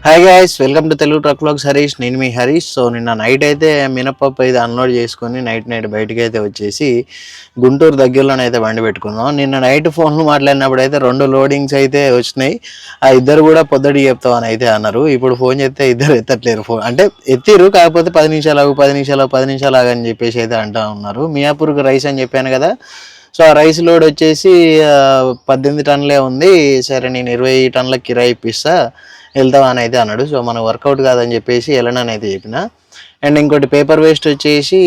Hi guys, welcome to Telugu truck vlogs Harish. నేను మీ Harish. So నిన్న night అయితే మినపప్పు అయితే అన్లోడ్ చేసుకొని నైట్ బయటికి అయితే వచ్చేసి గుంటూరు దగ్గరలోనే అయితే బండి పెట్టుకున్నాం. నిన్న నైట్ ఫోన్లు మాట్లాడినప్పుడు అయితే 2 లోడింగ్స్ అయితే వచ్చినాయి. ఆ ఇద్దరు కూడా పొద్దుటి చెప్తామని అయితే అన్నారు. ఇప్పుడు ఫోన్ చేస్తే ఇద్దరు ఎత్తట్లేరు ఫోన్. అంటే ఎత్తిరు, కాకపోతే 10 నిమిషాలు ఆగు 10 నిమిషాలు 10 నిమిషాలు ఆగని చెప్పేసి అయితే అంటూ ఉన్నారు. మియాపూర్కి రైస్ అని చెప్పాను కదా. సో ఆ రైస్ లోడ్ వచ్చేసి 18 టన్నులే ఉంది. సరే నేను 20 టన్నుల కిరాయి ఇప్పిస్తా, వెళ్తావా అని అయితే అన్నాడు. సో మనకు వర్కౌట్ కాదని చెప్పేసి వెళ్ళనని అయితే చెప్పిన. అండ్ ఇంకోటి పేపర్ వేస్ట్ వచ్చేసి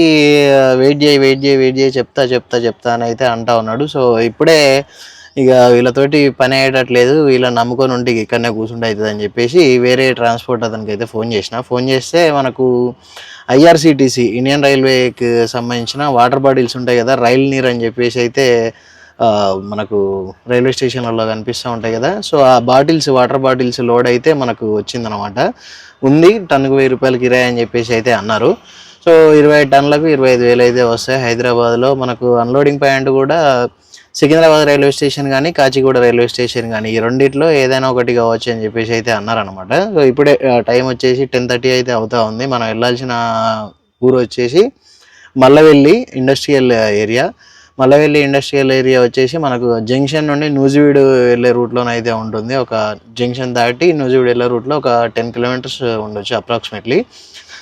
వెయిట్ చేయి చెప్తా అని అయితే అంటా ఉన్నాడు. సో ఇప్పుడే ఇక వీళ్ళతోటి పని అయ్యేటట్లేదు, వీళ్ళని నమ్ముకొని ఉంటే ఇక్కడనే కూర్చుంటే అవుతుంది అని చెప్పేసి వేరే ట్రాన్స్పోర్ట్ అతనికి అయితే ఫోన్ చేస్తే మనకు ఐఆర్సిటీసీ ఇండియన్ రైల్వేకి సంబంధించిన వాటర్ బాటిల్స్ ఉంటాయి కదా, రైల్ నీర్ అని చెప్పేసి అయితే మనకు రైల్వే స్టేషన్లలో కనిపిస్తూ ఉంటాయి కదా. సో ఆ వాటర్ బాటిల్స్ లోడ్ అయితే మనకు వచ్చిందనమాట. ఉంది, టన్నుకు 1000 రూపాయలు కిరాయి అని చెప్పేసి అయితే అన్నారు. సో 25 టన్నులకు 25,000 అయితే వస్తాయి. హైదరాబాద్లో మనకు అన్లోడింగ్ పాయింట్ కూడా సికింద్రాబాద్ రైల్వే స్టేషన్ కానీ కాచిగూడ రైల్వే స్టేషన్ కానీ ఈ రెండిట్లో ఏదైనా ఒకటి కావచ్చు అని చెప్పేసి అయితే అన్నారనమాట. సో ఇప్పుడే టైం వచ్చేసి 10:30 అయితే అవుతా ఉంది. మనం వెళ్ళాల్సిన ఊరు వచ్చేసి Mallavalli industrial area. Mallavalli industrial area వచ్చేసి మనకు జంక్షన్ నుండి నూజివీడు వెళ్ళే రూట్లోనైతే ఉంటుంది. ఒక జంక్షన్ దాటి నూజివీడు వెళ్ళే రూట్లో ఒక 10 కిలోమీటర్స్ ఉండొచ్చు అప్రాక్సిమేట్లీ.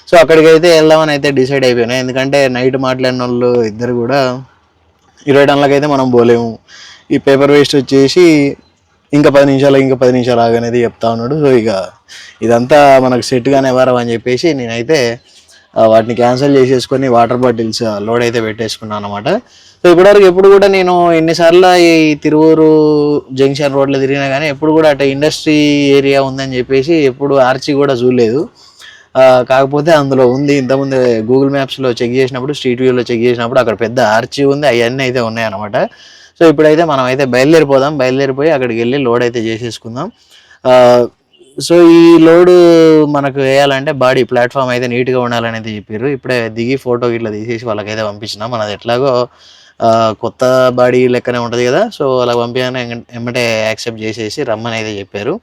సో అక్కడికి అయితే వెళ్దామని అయితే డిసైడ్ అయిపోయినాయి. ఎందుకంటే నైట్ మాట్లాడిన వాళ్ళు ఇద్దరు కూడా 20 టన్నులకి అయితే మనం పోలేము. ఈ పేపర్ వేస్ట్ వచ్చేసి ఇంకా 10 నిమిషాలు ఆగనేది చెప్తా ఉన్నాడు. సో ఇక ఇదంతా మనకు సెట్గానే వారం అని చెప్పేసి నేనైతే వాటిని క్యాన్సిల్ చేసేసుకొని వాటర్ బాటిల్స్ లోడ్ అయితే పెట్టేసుకున్నాను అనమాట. సో ఇప్పటివరకు ఎప్పుడు కూడా నేను ఎన్నిసార్లు ఈ తిరువూరు జంక్షన్ రోడ్లో తిరిగినా కానీ ఎప్పుడు కూడా అటు ఇండస్ట్రీ ఏరియా ఉందని చెప్పేసి ఎప్పుడు ఆర్చి కూడా చూడలేదు. కాకపోతే అందులో ఉంది. ఇంతకుముందు గూగుల్ మ్యాప్స్లో చెక్ చేసినప్పుడు, స్ట్రీట్ వ్యూలో చెక్ చేసినప్పుడు అక్కడ పెద్ద ఆర్చి ఉంది, అవన్నీ అయితే ఉన్నాయన్నమాట. సో ఇప్పుడైతే మనం అయితే బయలుదేరిపోయి అక్కడికి వెళ్ళి లోడ్ అయితే చేసేసుకుందాం. సో ఈ లోడు మనకు వేయాలంటే బాడీ ప్లాట్ఫామ్ అయితే నీట్గా ఉండాలనేది చెప్పారు. ఇప్పుడే దిగి ఫోటో ఇట్లా తీసేసి వాళ్ళకైతే పంపించినాం. మనది ఎట్లాగో కొత్త బాడీ లెక్కనే ఉంటుంది కదా. సో అలా పంపించగానే ఎమ్మటే యాక్సెప్ట్ చేసేసి రమ్మని అయితే చెప్పారు.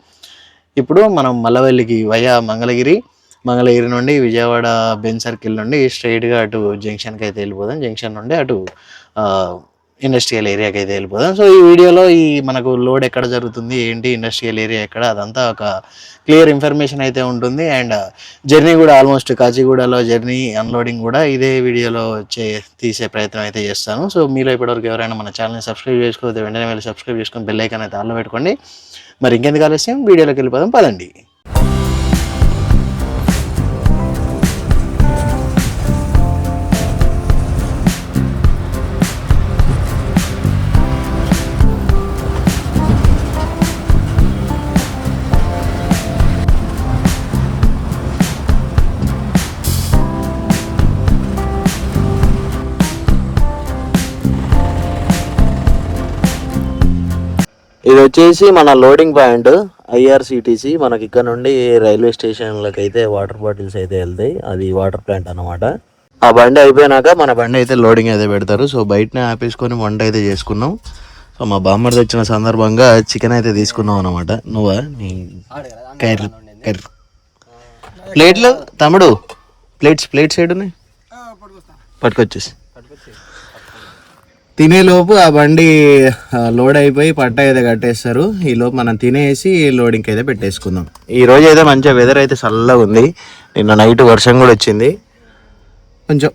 ఇప్పుడు మనం మల్లవెల్లికి మంగళగిరి నుండి విజయవాడ బెంజ్ సర్కిల్ నుండి స్ట్రైట్గా అటు జంక్షన్కి అయితే వెళ్ళిపోదాం. జంక్షన్ నుండి అటు ఇండస్ట్రియల్ ఏరియాకి అయితే వెళ్ళిపోదాం. సో ఈ వీడియోలో మనకు లోడ్ ఎక్కడ జరుగుతుంది, ఏంటి, ఇండస్ట్రియల్ ఏరియా ఎక్కడ, అదంతా ఒక క్లియర్ ఇన్ఫర్మేషన్ అయితే ఉంటుంది. అండ్ జర్నీ కూడా ఆల్మోస్ట్ కాచిగూడలో జర్నీ అన్లోడింగ్ కూడా ఇదే వీడియోలో తీసే ప్రయత్నం అయితే చేస్తాను. సో మీలో ఇప్పటివరకు ఎవరైనా మన ఛానల్ని సబ్స్క్రైబ్ చేసుకోవద్దు, వెంటనే వెళ్ళి సబ్స్క్రైబ్ చేసుకొని బెల్ ఐకాన్ అయితే ఆన్లో పెట్టుకోండి. మరి ఇంకెందుకు ఆలస్యం, వీడియోలోకి వెళ్ళిపోదాం పదండి. ఇది వచ్చేసి మన లోడింగ్ పాయింట్ ఐఆర్సిటీసీ. మనకి ఇక్కడ నుండి రైల్వే స్టేషన్లకు అయితే వాటర్ బాటిల్స్ అయితే వెళ్తాయి. అది వాటర్ ప్లాంట్ అనమాట. ఆ బండి అయిపోయినాక మన బండి అయితే లోడింగ్ అయితే పెడతారు. సో బయటనే ఆపేసుకొని వంట అయితే చేసుకున్నాం. సో మా బామ్మర్ది వచ్చిన సందర్భంగా చికెన్ అయితే తీసుకున్నాం అనమాట. నువ్వా కర్రీ ప్లేట్లు తమ్ముడు, ప్లేట్స్ ఏడున్నాయి పట్టుకొచ్చేసి తినేలోపు ఆ బండి లోడ్ అయిపోయి పట్ట అయితే కట్టేస్తారు. ఈలోపు మనం తినేసి లోడింగ్కి అయితే పెట్టేసుకుందాం. ఈరోజు అయితే మంచిగా వెదర్ అయితే చల్లగా ఉంది. నిన్న నైట్ వర్షం కూడా వచ్చింది. కొంచెం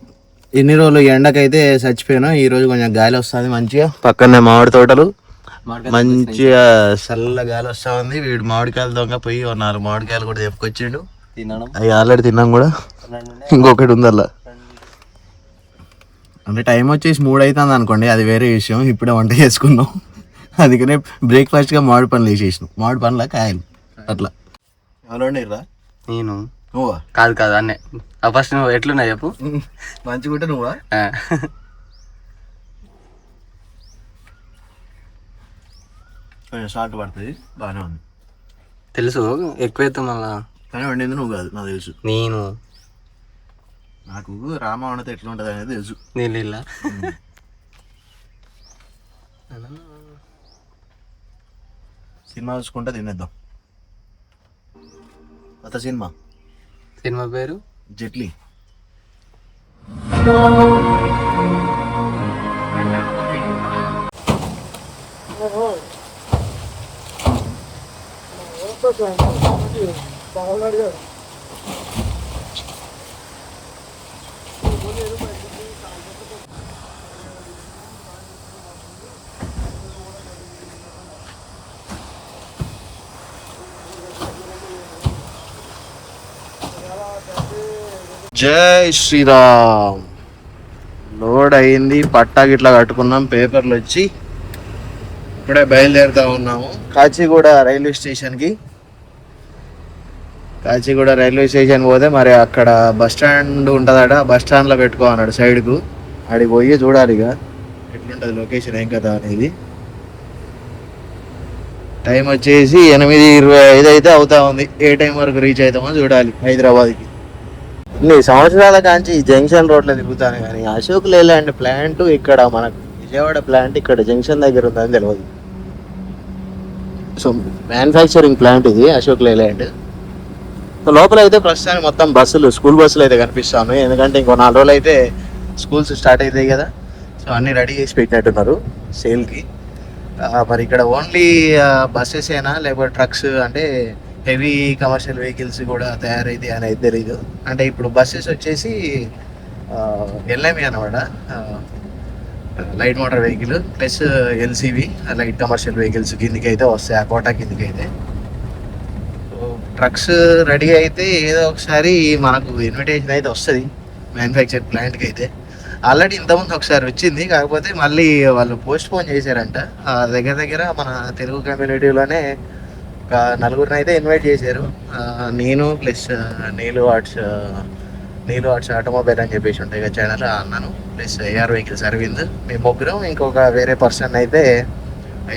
ఎన్ని రోజులు ఎండకైతే చచ్చిపోయాను. ఈరోజు కొంచెం గాలి వస్తుంది మంచిగా. పక్కనే మామిడి తోటలు, మంచిగా చల్ల గాలి వస్తూ ఉంది. వీడు మామిడికాయలు దొంగ పోయి 4 మామిడికాయలు కూడా చెప్పుకొచ్చిండు. అవి ఆల్రెడీ తిన్నాం కూడా, ఇంకొకటి ఉంది అలా. అంటే టైం వచ్చేసి 3 అవుతుంది అనుకోండి, అది వేరే విషయం. ఇప్పుడే వంట చేసుకున్నాం. అందుకనే బ్రేక్ఫాస్ట్గా మామిడి పండ్లు వేసేసినాం. మామిడి పండ్ల కాయలు అట్లా. ఎవరు వండిర్రా? నేను. నువ్వా? కాదు అన్నే. ఫస్ట్ నువ్వు ఎట్లున్నా చెప్పు. మంచిగుంటే నువ్వా? కొంచెం సాల్ట్ పడుతుంది, బాగానే ఉంది. తెలుసు ఎక్కువైతే మళ్ళా. కానీ వండింది నువ్వు కాదు, నాకు తెలుసు. నేను నాకు రామ వండితే ఎట్లా ఉంటుంది అనేది తెలుసు. నీళ్ళ సినిమా చూసుకుంటే తినేద్దాం. కొత్త సినిమా సినిమా పేరు జెట్లీ. జై శ్రీరామ్. లోడ్ అయింది, పట్టా గిట్లా కట్టుకున్నాం, పేపర్లు వచ్చి ఇప్పుడే బయలుదేరుతా ఉన్నాము కాచిగూడ రైల్వే స్టేషన్కి. కాచిగూడ రైల్వే స్టేషన్ పోతే మరి అక్కడ బస్ స్టాండ్ ఉంటుందట, బస్ స్టాండ్లో పెట్టుకో అన్నాడు సైడ్కు. అడిగి పోయి చూడాలి ఇక ఎట్లుంటుంది లొకేషన్ ఏం కదా అనేది. టైం వచ్చేసి 8:25 అయితే అవుతా ఉంది. ఏ టైం వరకు రీచ్ అవుతామో చూడాలి హైదరాబాద్కి. ఇన్ని సంవత్సరాల కాంచి ఈ జంక్షన్ రోడ్లో తిరుగుతాను కానీ అశోక్ లేలాండ్ ప్లాంట్ ఇక్కడ మనకు విజయవాడ ప్లాంట్ ఇక్కడ జంక్షన్ దగ్గర ఉందని తెలియదు. సో మ్యానుఫ్యాక్చరింగ్ ప్లాంట్ ఇది అశోక్ లేలాండ్. సో లోపల అయితే ప్రస్తుతానికి మొత్తం బస్సులు, స్కూల్ బస్సులు అయితే కనిపిస్తాను. ఎందుకంటే ఇంకో 4 రోజులు అయితే స్కూల్స్ స్టార్ట్ అవుతాయి కదా. సో అన్నీ రెడీ చేసి పెట్టినట్టున్నారు సేల్కి. మరి ఇక్కడ ఓన్లీ బస్సెస్ ఏనా లేకపోతే ట్రక్స్ అంటే హెవీ కమర్షియల్ వెహికల్స్ కూడా తయారైతే అని అయితే తెలీదు. అంటే ఇప్పుడు బస్సెస్ వచ్చేసి ఎల్ఎంఈ అనమాట, light motor vehicle plus LCV light commercial vehicles కిందికి అయితే వస్తాయి, ఆ కోటా కిందికి అయితే. సో ట్రక్స్ రెడీ అయితే ఏదో ఒకసారి మనకు ఇన్విటేషన్ అయితే వస్తుంది మ్యానుఫ్యాక్చర్ ప్లాంట్కి అయితే. ఆల్రెడీ ఇంతకుముందు ఒకసారి వచ్చింది, కాకపోతే మళ్ళీ వాళ్ళు పోస్ట్ పోన్ చేశారంట. దగ్గర దగ్గర మన తెలుగు కమ్యూనిటీలోనే ఒక 4 అయితే ఇన్వైట్ చేశారు. నేను ప్లస్ నీలు ఆర్ట్స్ ఆటోమొబైల్ అని చెప్పేసి ఉంటాయి కదా ఛానల్, అన్నాను ప్లస్ ఏఆర్ వెహికల్స్ అరవింద్, మేము ముగ్గురం ఇంకొక వేరే పర్సన్ అయితే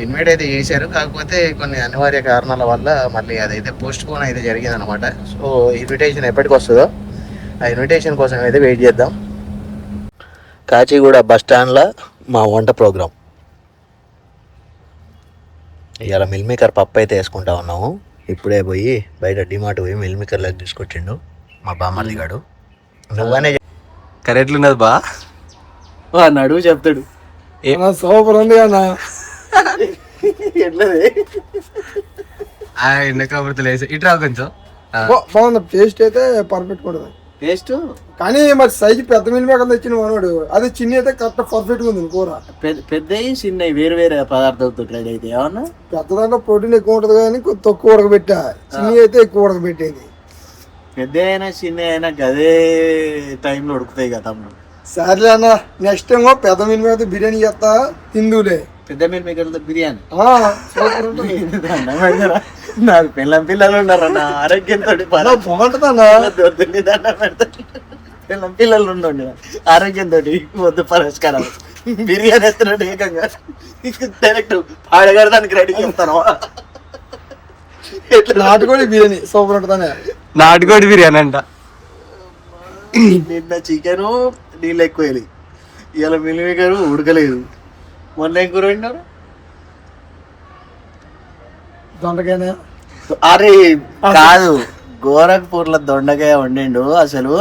ఇన్వైట్ అయితే చేశారు. కాకపోతే కొన్ని అనివార్య కారణాల వల్ల మళ్ళీ అదైతే పోస్ట్ పోన్ అయితే జరిగింది అనమాట. సో ఇన్విటేషన్ ఎప్పటికి వస్తుందో ఆ ఇన్విటేషన్ కోసం అయితే వెయిట్ చేద్దాం. కాచిగూడ బస్ స్టాండ్లో మా వంట ప్రోగ్రాం. ఇవాళ మిల్ మేకర్ పప్పు అయితే వేసుకుంటా ఉన్నాము. ఇప్పుడే పోయి బయట డిమార్ట్ పోయి మిల్ మేకర్లోకి తీసుకొచ్చిండు మా బామ్మర్ది గాడు. నువ్వనే కరెక్ట్లు ఉన్నది బా నడువు చెప్తాడు. ఏమన్నా సూపర్ ఉంది అన్న. ఎట్లది ఎండ కాబట్టి లేసి ఇట్రా కొంచెం బాగుంది, టేస్ట్ అయితే పర్ఫెక్ట్ ఉంటుంది. టేస్ట్ కానీ మరి సైజు పెద్ద మిల్ మేకర్ తెచ్చిన వాడు, అది చిన్న అయితే కరెక్ట్ పర్ఫెక్ట్ గా ఉంది కూర. పెద్దవి చిన్నవి వేరు వేరే పదార్థాలతో రెడీ అయితే ఏమన్నా. పెద్ద దాంట్లో ప్రోటీన్ ఎక్కువ ఉంటుంది కానీ తక్కువ ఉడకబెట్టా, చిన్న అయితే ఎక్కువ ఉడకబెట్టేది. పెద్ద అయినా చిన్న అయినా గదే టైంలో ఉడుకుతాయి కదా తమ్ముడు. సర్లే అన్న, నెక్స్ట్ టైం పెద్ద మిల్ మేకర్ బిర్యానీ చేస్తా తిందులే. పెద్ద మిల్ మేకర్తో బిర్యానీ సూపర్ ఉంటుంది. నాకు పిల్లలు ఉన్నారన్న, ఆరోగ్యంతో బాగుంటుంది అన్న. పిల్లలు ఉండండి ఆరోగ్యంతో వద్దు పరిష్కారం. బిర్యానీ ఎత్తున్నాడు ఏకంగా డైరెక్ట్ పాడగడదానికి రెడీ చెప్తాను. నాటుకోడి బిర్యానీ సూపర్ ఉంటుందనే. నాటుకోడి బిర్యానీ అంట. నిన్న చికెను నీళ్ళు ఎక్కువ వెళ్ళి, ఇవాళ మిల్ మేకర్ ఉడకలేదు. మొన్న ఏం కూర వండారు? దొండకాయనే. అరే కాదు, గోరఖ్పూర్లో దొండకాయ వండిండు. అసలు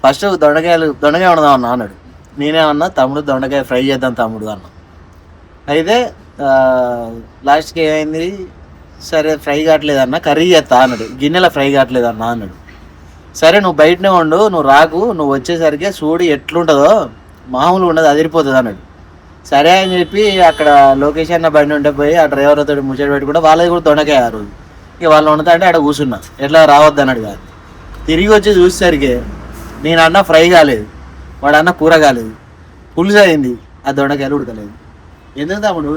ఫస్ట్ దొండకాయ వండుదాం అన్నా అన్నాడు. నేనేమన్నా తమ్ముడు దొండకాయ ఫ్రై చేద్దాం తమ్ముడు అన్నా. అయితే లాస్ట్కి ఏమైంది, సరే ఫ్రై కావట్లేదన్నా కర్రీ చేస్తా అన్నాడు. గిన్నెలో ఫ్రై కావట్లేదన్నా అన్నాడు. సరే నువ్వు బయటనే ఉండు, నువ్వు రాకు, నువ్వు వచ్చేసరికి సూడి ఎట్లుంటుందో మామూలుగా ఉండదు, అదిరిపోతుంది అన్నాడు. సరే అని చెప్పి అక్కడ లొకేషన్ బండి ఉంటే పోయి ఆ డ్రైవర్తో ముచ్చట పెట్టుకుంటే వాళ్ళది కూడా దొండకాయ ఆ రోజు. ఇక వాళ్ళు వండుతా అంటే అక్కడ కూర్చున్నా, ఎట్లా రావద్దు అన్నాడు కాదు. తిరిగి వచ్చి చూసేసరికి నేను అన్న ఫ్రై కాలేదు, వాడు అన్న కూర కాలేదు, పులుసు అయింది, ఆ దొండకాయలు ఉడకలేదు. ఎందుకు తమ్ముడు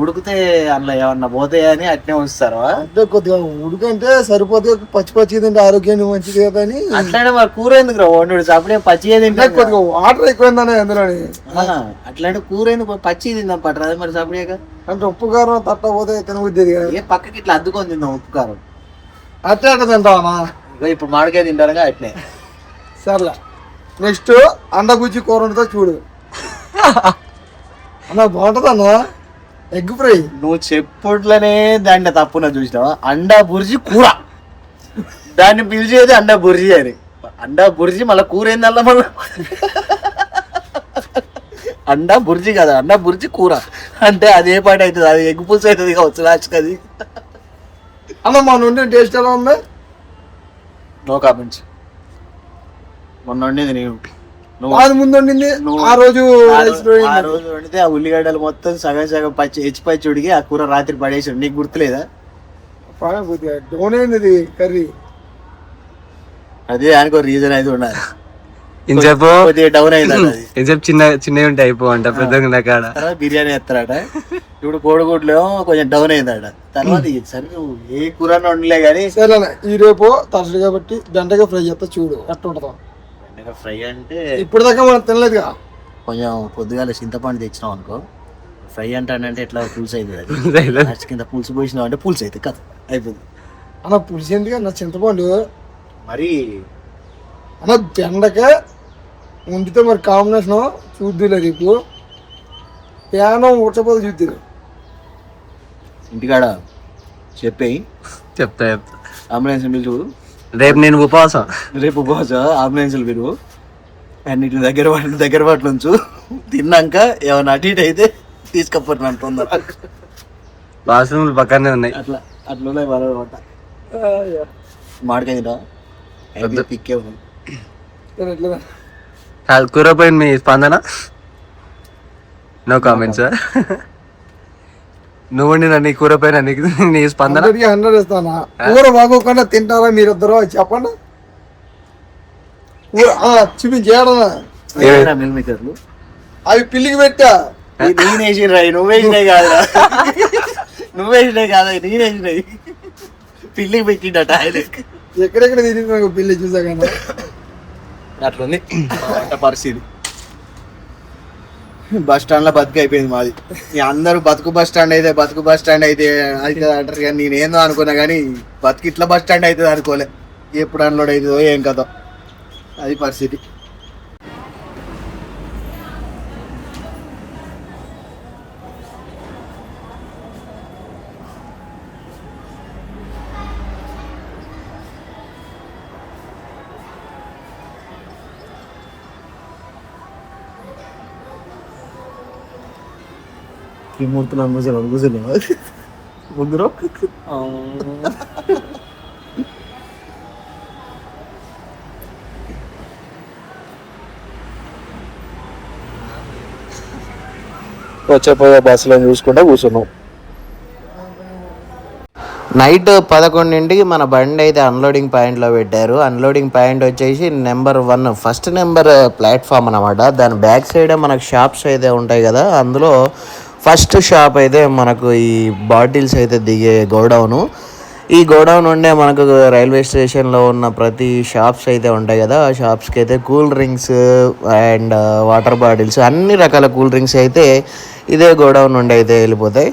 ఉడికితే అందులో ఏమన్నా పోతాయని అట్నే ఉంచుతారు? అంటే కొద్దిగా ఉడికంటే సరిపోతే పచ్చి పచ్చి తింటే ఆరోగ్యానికి మంచిది కదా అని. అట్లానే మరి కూర ఎందుకు రా వండు, అప్పుడే పచ్చిగా తింటే కొద్దిగా వాటర్ ఎక్కువైందనే అందులోని. అట్లాంటి కూర ఎందుకు పచ్చి తిందాం పట్టరా మరి సపరేక. అంటే ఉప్పు కారం తట్టపోతే తినబుద్ది కదా. ఏ పక్కకి ఇట్లా అద్దుకొని తిందాం ఉప్పు కారం. అట్లా అట్లా తింటావా? ఇప్పుడు మామిడికాయ తింటారుగా అట్లే. సర్లే, నెక్స్ట్ అండ గుజ్జి కూర ఉంటుందో చూడు అన్న, బాగుంటుంది అన్న. ఎగ్ ఫ్రై నువ్వు చెప్పుట్లనే దాన్ని తప్పున చూసినావా? అండా బుర్జీ కూర దాన్ని పిలిచేది అండా బుర్జీ అని. అండా బుర్జీ మళ్ళీ కూర ఏందల్లా మళ్ళీ అండా బుర్జీ కదా, అండా బుర్జీ కూర అంటే అదే పాట అవుతుంది. అది ఎగ్ పులుసు అవుతుంది కావచ్చు లాస్ట్కి. అది అన్న మన ఉండే టేస్ట్ ఎలా ఉంది? No comments. మొన్న వండింది నేను, అది ముందు వండింది ఆ రోజు వండితే ఆ ఉల్లిగడ్డలు మొత్తం సగం సగం పచ్చి ఉడికి ఆ కూర రాత్రి పడేసాడు. నీకు గుర్తులేదా? డోన్ అయింది కర్రీ. అదే దానికి రీజన్ అయితే ఉండాలి. ఇంతసేపు కొద్దిగా డౌన్ అయింది. ఇంతసేపు చిన్నవి ఉంటే అయిపోవంట, పెద్దగా కాడ తర్వాత బిర్యానీ ఎత్తారట. ఇప్పుడు కోడిగుడ్లు కొంచెం డౌన్ అయిందట. తర్వాత సరే నువ్వు ఏ కూర వండలే కానీ సరే ఈ రేపు తరచు కాబట్టి బెండకాయ ఫ్రై చేస్తా చూడు ఎట్లా ఉంటుందా. బెండకాయ ఫ్రై అంటే ఇప్పుడు దాకా మనం తినలేదుగా. కొంచెం పొద్దుగాల చింతపండు తెచ్చినాం అనుకో, ఫ్రై అంటానంటే ఎట్లా పులుసు అవుతుంది. అది కింద పులుసు పోసినావు అంటే పులుసు అవుతుంది కథ అయిపోతుంది. అన్న పులుసు ఎందుకు అన్న చింతపండు మరి అన్న బెండకాయ వండితే మరి కాంబినేషన్ చూద్దులే రేపు. ప్యానం ఉడకపోతే చూద్దురు ఇంటికాడ చెప్పేయి. చెప్తా అంబులెన్స్ పిలుచు. రేపు నేను ఉపవాసం. రేపు ఉపవాసం అంబులెన్స్లు పిలువు. అన్నిటి దగ్గర పట్ల ఉంచు. తిన్నాక ఏమైనా అటు ఇటు అయితే తీసుకపోతున్నాను తొందర. వాష్రూమ్లు పక్కనే ఉన్నాయి. అట్లా ఉన్నాయి వాళ్ళ మాడికాయ తింటా పిక్కే ఉంది. కూర పైన మీ స్పందన? No comments. నువ్వు నీ కూర పైన నీ స్పందన? 100 ఇస్తానా? కూర బాగోకుండా తింటారా మీరిద్దరు చెప్పండి. చూపించేయడనా అవి పిల్లికి పెట్టా. నేనేసినాయి నువ్వేసినాయి కాదురా, నువ్వేసినాయి కాదా నేనేసినాయి. పిల్లికి పెట్టిండట ఆయన. ఎక్కడెక్కడ తిరిగి పిల్లి చూసా కానీ అట్లుంది పరిస్థితి. బస్ స్టాండ్ లో బతుకు అయిపోయింది మాది. అందరూ బతుకు బస్ స్టాండ్ అయితే అవుతుంది అంటారు కానీ నేనేందో అనుకున్నా కానీ బతుకు ఇట్లా బస్ స్టాండ్ అవుతుంది అనుకోలే. ఎప్పుడు అన్లోడ్ అవుతుందో ఏం కదో అది పరిస్థితి. త్రిమూర్తులు అనుభూతులు ముందు వచ్చేపోయే బస్సులో చూసుకుంటా కూర్చున్నాం. నైట్ 11ంటికి మన బండి అయితే అన్లోడింగ్ పాయింట్లో పెట్టారు. అన్లోడింగ్ పాయింట్ వచ్చేసి నెంబర్ 1 ఫస్ట్ నెంబర్ ప్లాట్ఫామ్ అనమాట. దాని బ్యాక్ సైడ్ మనకు షాప్స్ అయితే ఉంటాయి కదా, అందులో ఫస్ట్ షాప్ అయితే మనకు ఈ బాటిల్స్ అయితే దిగే గోడౌను. ఈ గోడౌన్ ఉండే మనకు రైల్వే స్టేషన్లో ఉన్న ప్రతి షాప్స్ అయితే ఉంటాయి కదా, ఆ షాప్స్కి అయితే cool drinks and water bottles అన్ని రకాల కూల్ డ్రింక్స్ అయితే ఇదే గోడౌన్ నుండి అయితే వెళ్ళిపోతాయి.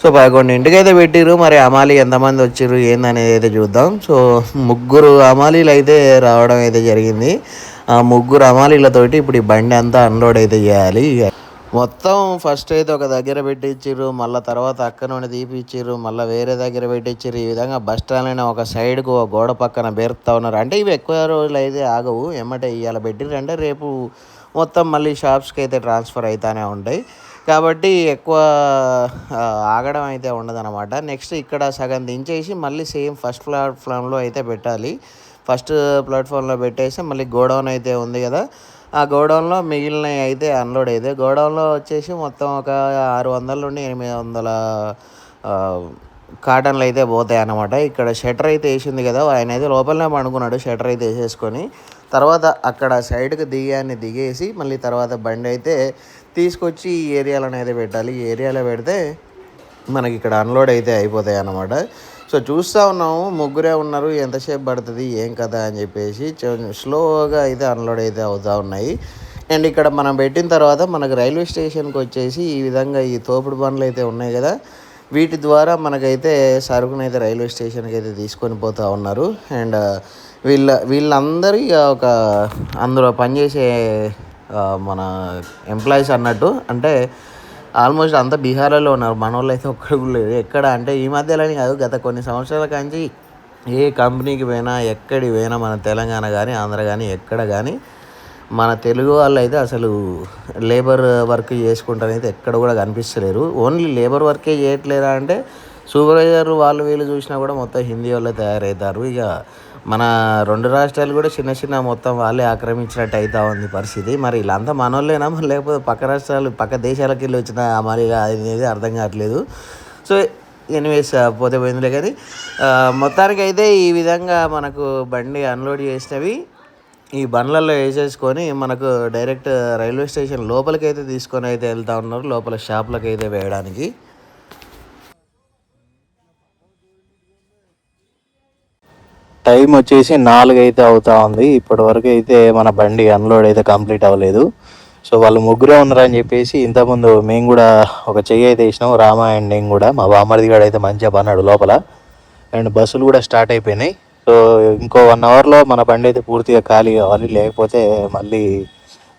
సో 11ంటికి అయితే పెట్టిర్రు. మరి అమాలి ఎంతమంది వచ్చిర్రు ఏందనేది అయితే చూద్దాం. సో 3 అమాలీలు అయితే రావడం అయితే జరిగింది. ఆ 3 అమాలీలతోటి ఇప్పుడు ఈ బండి అంతా అన్లోడ్ అయితే చేయాలి. మొత్తం ఫస్ట్ అయితే ఒక దగ్గర పెట్టించిర్రు, మళ్ళీ తర్వాత అక్కడ నుండి తీపిచ్చిర్రు, మళ్ళీ వేరే దగ్గర పెట్టించిర్రు. ఈ విధంగా బస్ స్టాండ్ ఒక సైడ్కు గోడ పక్కన బెరుకుతా ఉన్నారు. అంటే ఇవి ఎక్కువ రోజులు అయితే ఆగవు, ఎమ్మటే ఇవాళ పెట్టిర్రు అంటే రేపు మొత్తం మళ్ళీ షాప్స్కి అయితే ట్రాన్స్ఫర్ అవుతూనే ఉంటాయి. కాబట్టి ఎక్కువ ఆగడం అయితే ఉండదన్నమాట. నెక్స్ట్ ఇక్కడ సగం దించేసి మళ్ళీ సేమ్ ఫస్ట్ ప్లాట్ఫామ్లో అయితే పెట్టాలి. ఫస్ట్ ప్లాట్ఫామ్లో పెట్టేసి మళ్ళీ గోడౌన్ అయితే ఉంది కదా, ఆ గోడౌన్లో మిగిలినవి అయితే అన్లోడ్ అయితే గోడౌన్లో వచ్చేసి మొత్తం ఒక 600 నుండి 800 కాటన్లు అయితే పోతాయి అన్నమాట. ఇక్కడ షట్టర్ అయితే వేసింది కదా, ఆయన అయితే లోపలనే పండుకున్నాడు షట్టర్ అయితే వేసేసుకొని. తర్వాత అక్కడ సైడ్కి దిగేసి మళ్ళీ తర్వాత బండి అయితే తీసుకొచ్చి ఈ ఏరియాలోనే అయితే పెట్టాలి. ఈ ఏరియాలో పెడితే మనకి ఇక్కడ అన్లోడ్ అయితే అయిపోతాయి అన్నమాట. సో చూస్తూ ఉన్నాము, 3 ఉన్నారు, ఎంతసేపు పడుతుంది ఏం కదా అని చెప్పేసి స్లోగా అయితే అన్లోడ్ అయితే అవుతూ ఉన్నాయి. అండ్ ఇక్కడ మనం పెట్టిన తర్వాత మనకు రైల్వే స్టేషన్కి వచ్చేసి ఈ విధంగా ఈ తోపుడు బండ్లు అయితే ఉన్నాయి కదా, వీటి ద్వారా మనకైతే సరుకునైతే రైల్వే స్టేషన్కి అయితే తీసుకొని పోతూ ఉన్నారు. అండ్ వీళ్ళందరూ ఒక అందులో పనిచేసే మన ఎంప్లాయీస్ అన్నట్టు, అంటే ఆల్మోస్ట్ అంతా బీహార్లో ఉన్నారు. మన వాళ్ళు అయితే ఒక్కడు లేదు. ఎక్కడ అంటే ఈ మధ్యలోనే కాదు, గత కొన్ని సంవత్సరాల కాంచి ఏ కంపెనీకి పోయినా ఎక్కడికి పోయినా మన తెలంగాణ కానీ ఆంధ్ర కానీ ఎక్కడ కానీ మన తెలుగు వాళ్ళు అయితే అసలు లేబర్ వర్క్ చేసుకుంటారైతే ఎక్కడ కూడా కనిపిస్తలేరు. ఓన్లీ లేబర్ వర్కే చేయట్లేరా అంటే సూపర్వైజర్ వాళ్ళు వీళ్ళు చూసినా కూడా మొత్తం హిందీ వాళ్ళే తయారవుతారు. ఇక మన 2 రాష్ట్రాలు కూడా చిన్న చిన్న మొత్తం వాళ్ళే ఆక్రమించినట్టు అవుతా ఉంది పరిస్థితి. మరి వీళ్ళంతా మనోళ్ళేనా లేకపోతే పక్క రాష్ట్రాలు పక్క దేశాలకు వెళ్ళి వచ్చిన మరి అనేది అర్థం కావట్లేదు. సో ఎనీవేస్ పోతే పోయిందిలే కానీ మొత్తానికి అయితే ఈ విధంగా మనకు బండి అన్లోడ్ చేసినవి ఈ బండ్లలో వేసేసుకొని మనకు డైరెక్ట్ రైల్వే స్టేషన్ లోపలికి అయితే తీసుకొని అయితే వెళ్తూ ఉన్నారు, లోపల షాప్లకు అయితే వేయడానికి. టైం వచ్చేసి 4 అయితే అవుతా ఉంది. ఇప్పటి వరకు అయితే మన బండి అన్లోడ్ అయితే కంప్లీట్ అవ్వలేదు. సో వాళ్ళు ముగ్గురే ఉన్నారని చెప్పేసి ఇంతకుముందు మేము కూడా ఒక చెయ్యి అయితే వేసినాం, రామా అండ్ నేను కూడా. మా బామ్మర్ది గారు అయితే మంచిగా పన్నాడు లోపల. అండ్ బస్సులు కూడా స్టార్ట్ అయిపోయినాయి. సో ఇంకో 1 అవర్లో మన బండి అయితే పూర్తిగా ఖాళీ కావాలి, లేకపోతే మళ్ళీ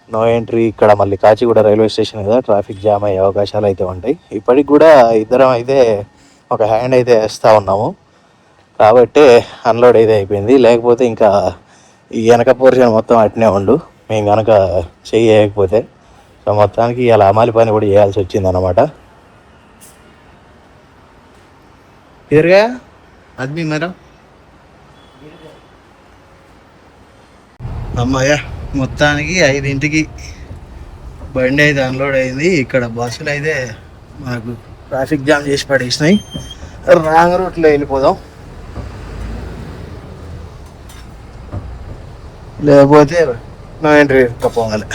నో ఎంట్రీ. ఇక్కడ మళ్ళీ కాచిగూడ రైల్వే స్టేషన్ కదా, ట్రాఫిక్ జామ్ అయ్యే అవకాశాలు అయితే ఉంటాయి. ఇప్పటికి కూడా ఇద్దరం అయితే ఒక హ్యాండ్ అయితే వేస్తూ ఉన్నాము కాబట్టి అన్లోడ్ అయితే అయిపోయింది. లేకపోతే ఇంకా ఈ వెనక పోర్షన్ మొత్తం అట్నే ఉండు మేము కనుక చేయకపోతే. సో మొత్తానికి ఇలా అమాలి పని కూడా చేయాల్సి వచ్చింది అన్నమాట. తిరగా అది మేడం అమ్మాయ మొత్తానికి 5ంటికి బండి అయితే అన్లోడ్ అయింది. ఇక్కడ బస్సులు అయితే మనకు ట్రాఫిక్ జామ్ చేసి పడేసినాయి. రాంగ్ రూట్లో వెళ్ళిపోదాం, లేకపోతే నో ఎంట్రీ పోవాలి.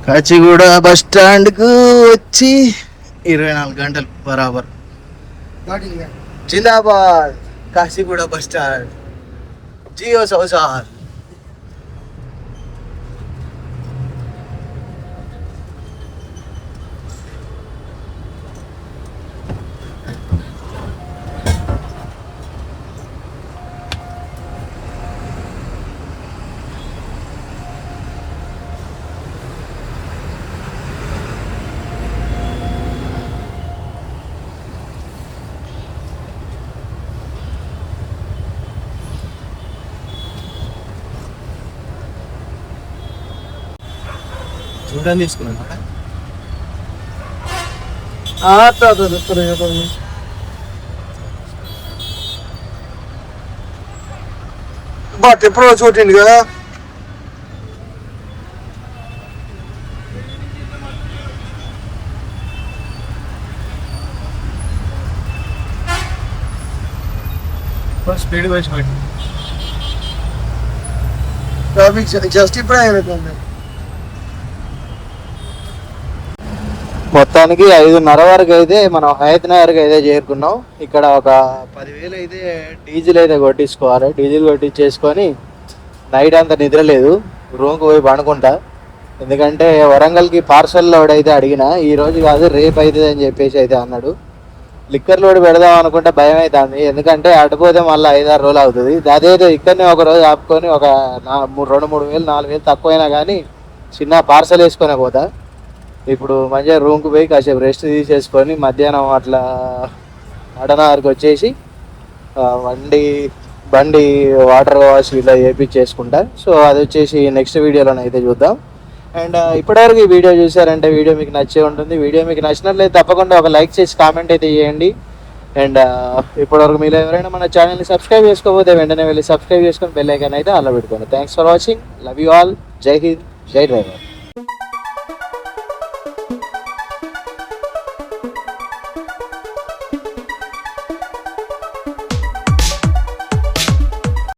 కాచిగూడ బస్ స్టాండ్కు వచ్చి 24 గంటలు బరాబర్. జిందాబాద్ కాచిగూడ బస్ స్టాండ్, జియో సంసార్. చూడని తీసుకున్నాను బట్ ఎప్పుడో చూడండి కదా. స్పీడ్ వచ్చి ట్రాఫిక్ జస్ట్ ఇప్పుడే అయిపోతుంది. మొత్తానికి 5:30 వరకు అయితే మనం హయత్ నగర్కి అయితే చేరుకున్నాం. ఇక్కడ ఒక 10,000 అయితే డీజిల్ అయితే కొట్టించుకోవాలి. డీజిల్ కొట్టించేసుకొని నైట్ అంతా నిద్ర లేదు, రూమ్కి పోయి పండుకుంటా. ఎందుకంటే వరంగల్కి పార్సల్ లోడ్ అయితే అడిగిన, ఈరోజు కాదు రేపు అవుతుంది అని చెప్పేసి అయితే అన్నాడు. లిక్కర్ లోడ్ పెడదాం అనుకుంటే భయం అవుతుంది, ఎందుకంటే అటుపోతే మళ్ళీ 5-6 రోజులు అవుతుంది. అదేదో ఇక్కడనే ఒక రోజు ఆపుకొని ఒక 2-3 వేలు 4 వేలు తక్కువైనా కానీ చిన్న పార్సల్ వేసుకొని పోతా. ఇప్పుడు మంచిగా రూమ్కి పోయి కాసేపు రెస్ట్ తీసేసుకొని మధ్యాహ్నం అట్లా అడనగర్కి వచ్చేసి బండి వాటర్ వాష్ ఇలా వేయించేసుకుంటా. సో అది వచ్చేసి నెక్స్ట్ వీడియోలో అయితే చూద్దాం. అండ్ ఇప్పటివరకు ఈ వీడియో చూసారంటే వీడియో మీకు నచ్చే ఉంటుంది. వీడియో మీకు నచ్చినట్లయితే తప్పకుండా ఒక లైక్ చేసి కామెంట్ అయితే చేయండి. అండ్ ఇప్పటివరకు మీరు ఎవరైనా మన ఛానల్ని సబ్స్క్రైబ్ చేసుకోకపోతే వెంటనే వెళ్ళి సబ్స్క్రైబ్ చేసుకొని బెల్ ఐకాన్ అయితే అలా పెట్టుకోండి. Thanks for watching, love you all, జై హింద్, జై డ్రైవర్.